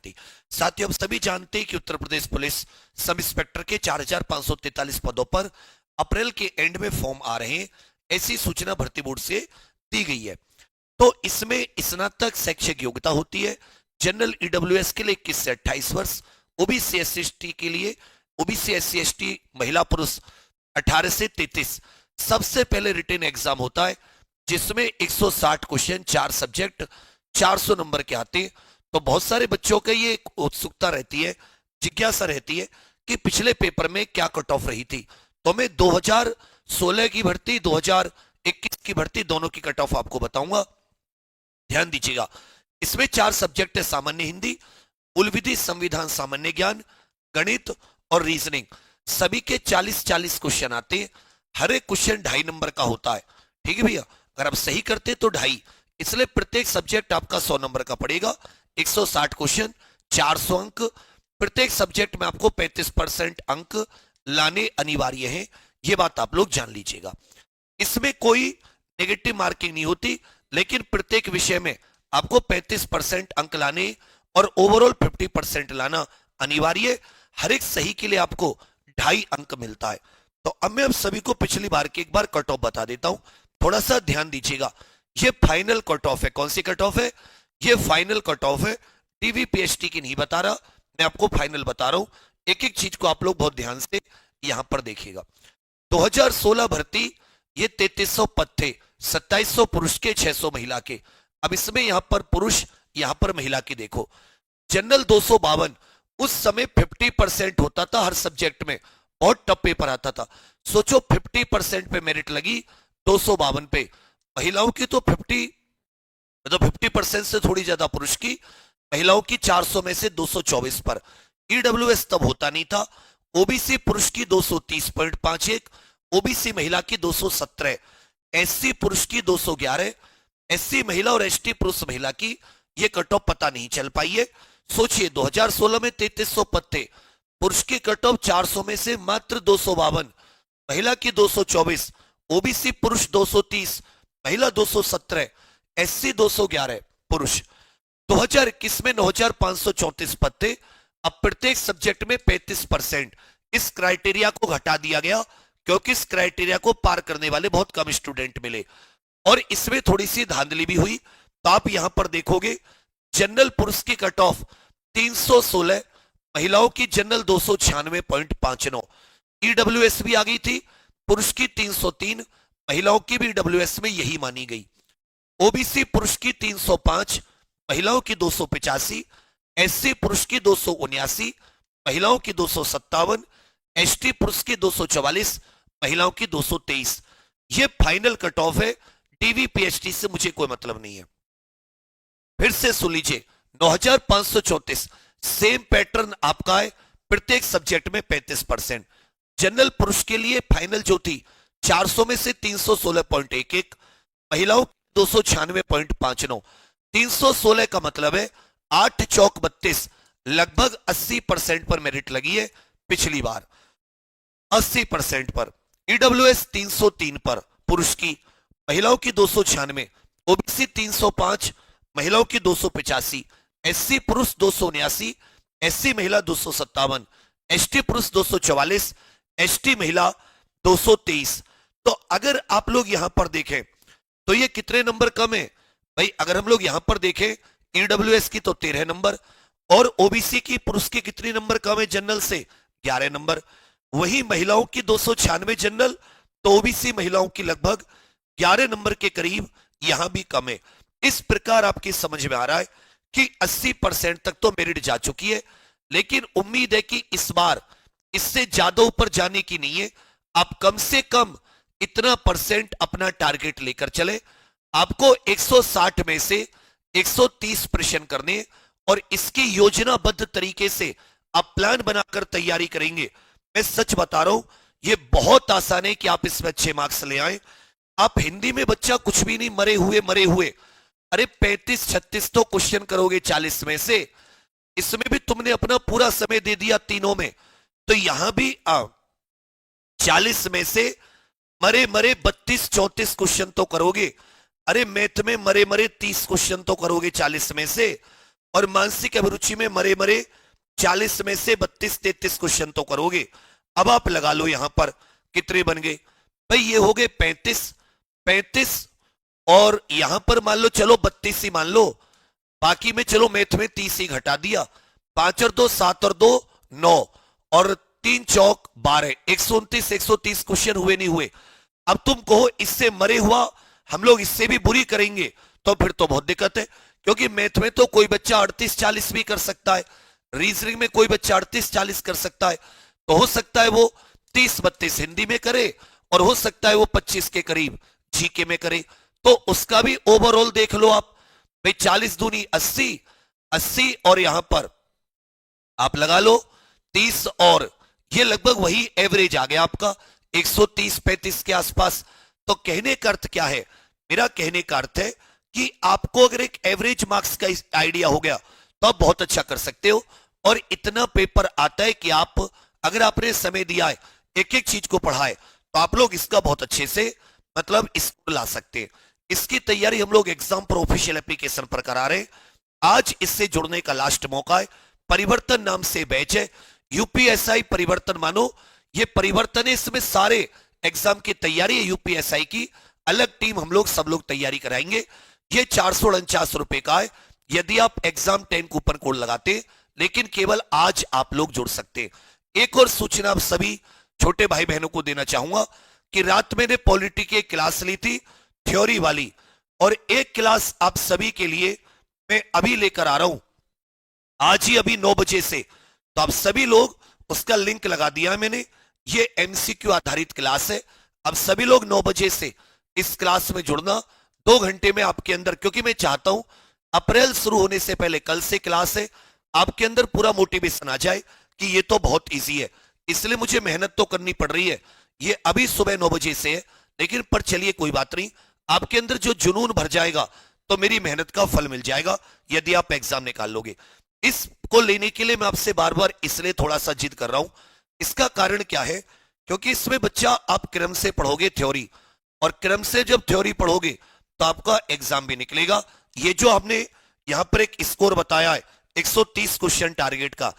थी। साथियों, हम सभी जानते हैं कि Uttar Pradesh police sub inspector के 4543 पदों पर अप्रैल के एंड में फॉर्म आ रहे हैं, ऐसी सूचना भर्ती बोर्ड से दी गई है। तो इसमें स्नातक शैक्षिक योग्यता होती है। जनरल ईडब्ल्यूएस के लिए 21 से 28 वर्ष, ओबीसी एससी एसटी के लिए, ओबीसी एससी एसटी महिला पुरुष 18 से 33। सबसे पहले रिटन एग्जाम होता है जिसमें 160 क्वेश्चन, 4 सब्जेक्ट, 400 नंबर के आते हैं। तो बहुत सारे बच्चों का ये उत्सुकता रहती है, जिज्ञासा रहती है कि पिछले पेपर में क्या कट ऑफ रही थी। तो मैं 2016 की भर्ती, 2021 की भर्ती दोनों की कट ऑफ आपको बताऊंगा, ध्यान दीजिएगा। इसमें 4 सब्जेक्ट है, सामान्य हिंदी, मूल विधि, संविधान, सामान्य ज्ञान, गणित और रीजनिंग। सभी के 40-40 क्वेश्चन आते हैं। हर एक क्वेश्चन 2.5 नंबर का होता है। ठीक है भैया, अगर आप सही करते तो 2.5, इसलिए प्रत्येक सब्जेक्ट आपका 100 नंबर का पड़ेगा। 160 क्वेश्चन, 400 अंक। प्रत्येक सब्जेक्ट में आपको 35% अंक लाने अनिवार्य हैं, यह बात आप लोग जान लीजिएगा। इसमें कोई नेगेटिव मार्किंग नहीं होती, लेकिन प्रत्येक विषय में आपको 35% अंक लाने और ओवरऑल 50% लाना अनिवार्य। हर एक सही के लिए आपको 2.5 अंक मिलता है। तो अब मैं सभी को पिछली बार की एक बार कट ऑफ बता देता हूं, थोड़ा सा ध्यान दीजिएगा। ये फाइनल कट ऑफ है। कौन सी कट ऑफ है? ये फाइनल कट ऑफ है, टीवी पीएचडी की नहीं बता रहा, मैं आपको फाइनल बता रहा हूं। एक एक चीज को आप लोग बहुत ध्यान से यहां पर देखिएगा। 2016 भर्ती, ये 3300 पद थे, 2700 पुरुष के, 600 महिला के। अब इसमें यहां पर पुरुष, यहां पर महिला की देखो। जनरल 252, उस समय 50% होता था हर सब्जेक्ट में, बहुत टफ पेपर आता था। सोचो 50% पे मेरिट लगी 252 पे। महिलाओं की तो 50% से थोड़ी ज्यादा पुरुष की, महिलाओं की 400 में से 224 पर। ईडब्ल्यूएस तब होता नहीं था। ओबीसी पुरुष की 230.51, ओबीसी महिला की 217, एससी पुरुष की 211, एससी महिला और एसटी पुरुष महिला की ये कट ऑफ पता नहीं चल पाई है। सोचिए 2016 में 3300 पद थे, पुरुष की कट ऑफ 400 में से मात्र 252, महिला की 224, ओबीसी पुरुष 230, महिला 217, एससी 211, पुरुष। 2021 में 9534 पद थे। अब प्रत्येक सब्जेक्ट में 35%। इस क्राइटेरिया को घटा दिया गया क्योंकि इस क्राइटेरिया को पार करने वाले बहुत कम स्टूडेंट मिले और इसमें थोड़ी सी धांधली भी हुई। तो आप यहां पर देखोगे जनरल पुरुष की कट ऑफ 316, महिलाओं की जनरल 296.59, ईडब्ल्यूएस भी आ गई थी, पुरुष की 303, महिलाओं की भी ईडब्ल्यूएस में यही मानी गई। ओबीसी पुरुष की 305, महिलाओं की 285, एससी पुरुष की 279, महिलाओं की 257, एसटी पुरुष की 244, महिलाओं की 223। ये फाइनल कट ऑफ है, टीवी पीएचडी से मुझे कोई मतलब नहीं है। फिर से सुन लीजिए, 9534 सेम पैटर्न आपका है, प्रत्येक सब्जेक्ट में 35%। जनरल पुरुष के लिए फाइनल जो थी 400 में से 316.11, महिलाओं 296.59। 316 का मतलब है 8 चौक 32, लगभग 80% पर मेरिट लगी है पिछली बार, 80% पर। ईडब्ल्यूएस 303 पर पुरुष की, महिलाओं की 296, ओबीसी 305, महिलाओं की 285, एससी पुरुष 279, एससी महिला 257, एसटी पुरुष 244, एसटी महिला 223। तो अगर आप लोग यहां पर देखें तो ये कितने नंबर कम है भाई? अगर हम लोग यहां पर देखें, ईडब्ल्यूएस की तो 13 नंबर और ओबीसी की, पुरुष की कितनी नंबर कम है जनरल से? 11 नंबर। वही महिलाओं की 296 जनरल, तो ओबीसी महिलाओं की लगभग 11 नंबर के करीब यहां भी कम है। इस प्रकार आपकी समझ में आ रहा है कि 80% तक तो मेरिट जा चुकी है, लेकिन उम्मीद है कि इस बार इससे ज्यादा ऊपर जाने की नहीं है। आप कम से कम इतना परसेंट अपना टारगेट लेकर चले। आपको 160 में से 130 प्रश्न करने और इसकी योजनाबद्ध तरीके से आप प्लान बनाकर तैयारी करेंगे। मैं सच बता रहा हूं, यह बहुत आसान है कि आप इसमें अच्छे मार्क्स ले आए। आप हिंदी में बच्चा कुछ भी नहीं, मरे हुए, अरे 35-36 तो क्वेश्चन करोगे 40 में से। इसमें भी तुमने अपना पूरा समय दे दिया तीनों में, तो यहां भी 40 में से मरे 32-34 क्वेश्चन तो करोगे। अरे मैथ में मरे 30 क्वेश्चन तो करोगे 40 में से। और मानसिक अभिरुचि में मरे मरे 40 में से 32-33 क्वेश्चन तो करोगे। अब आप लगा लो यहां पर कितने बन गए भाई, ये हो गए 35 और यहां पर मान लो चलो 32 ही मान लो, बाकी में चलो मैथ में 30 ही घटा दिया, 5 और 2 7 और 2 9 और 3 चौक 12, 129 130 क्वेश्चन हुए नहीं हुए। अब तुम कहो इससे मरे हुआ हम लोग इससे भी बुरी करेंगे तो फिर तो बहुत दिक्कत है, क्योंकि मैथ में तो कोई बच्चा 38-40 भी कर सकता है, रीजनिंग में कोई बच्चा 38-40 कर सकता है, तो हो सकता है वो 30-32 हिंदी में करे और हो सकता है वो 25 के करीब जीके में करे। तो उसका भी ओवरऑल देख लो आप भाई, 40 दूनी 80 और यहां पर आप लगा लो 30 और ये लगभग वही एवरेज आ गया आपका 130-35 के आसपास। तो कहने का अर्थ क्या है, मेरा कहने का अर्थ है कि आपको अगर एक एवरेज मार्क्स का आइडिया हो गया तो आप बहुत अच्छा कर सकते हो। और इतना पेपर आता है कि आप अगर आपने समय दिया है, एक एक चीज को पढ़ा है, तो आप लोग इसका बहुत अच्छे से मतलब इसको ला सकते हैं। इसकी तैयारी हम लोग एग्जाम पर ऑफिशियल एप्लीकेशन पर करा रहे हैं। आज इससे जुड़ने का लास्ट मौका है। परिवर्तन नाम से बैच है, यूपीएसआई परिवर्तन मानो, ये परिवर्तन है, इसमें सारे एग्जाम की तैयारी है यूपीएसआई की। अलग टीम हम लोग सब लोग तैयारी कराएंगे। ये 449 रुपए का है यदि आप एग्जाम 10 कूपन कोड लगाते, लेकिन केवल आज आप लोग जुड़ सकते हैं। एक और सूचना आप सभी छोटे भाई बहनों को देना चाहूंगा कि रात मैंने पॉलिटी की क्लास ली थी थ्योरी वाली, और एक क्लास आप सभी के लिए मैं अभी लेकर आ रहा हूं आज ही, अभी 9 बजे से। तो आप सभी लोग, उसका लिंक लगा दिया है मैंने, ये एमसीक्यू आधारित क्लास है। अब सभी लोग 9 बजे से इस क्लास में जुड़ना। 2 घंटे में आपके अंदर, क्योंकि मैं चाहता हूं अप्रैल शुरू होने से पहले, कल से क्लास है, आपके अंदर पूरा मोटिवेशन आ जाए कि ये तो बहुत इजी है, इसलिए मुझे मेहनत तो करनी पड़ रही है। ये अभी सुबह 9 बजे से है, लेकिन पर चलिए कोई बात नहीं, आपके अंदर जो जुनून भर जाएगा तो मेरी मेहनत का फल मिल जाएगा यदि आप एग्जाम निकाल लोगे। इसको लेने के लिए मैं आपसे बार बार इसलिए थोड़ा सा जिद कर रहा हूं। इसका कारण क्या है, क्योंकि इसमें बच्चा आप क्रम से पढ़ोगे थ्योरी, और क्रम से जब थ्योरी पढ़ोगे तो आपका एग्जाम भी निकलेगा। ये जो आपने यहां पर एक स्कोर बताया है 130 क्वेश्चन टारगेट का,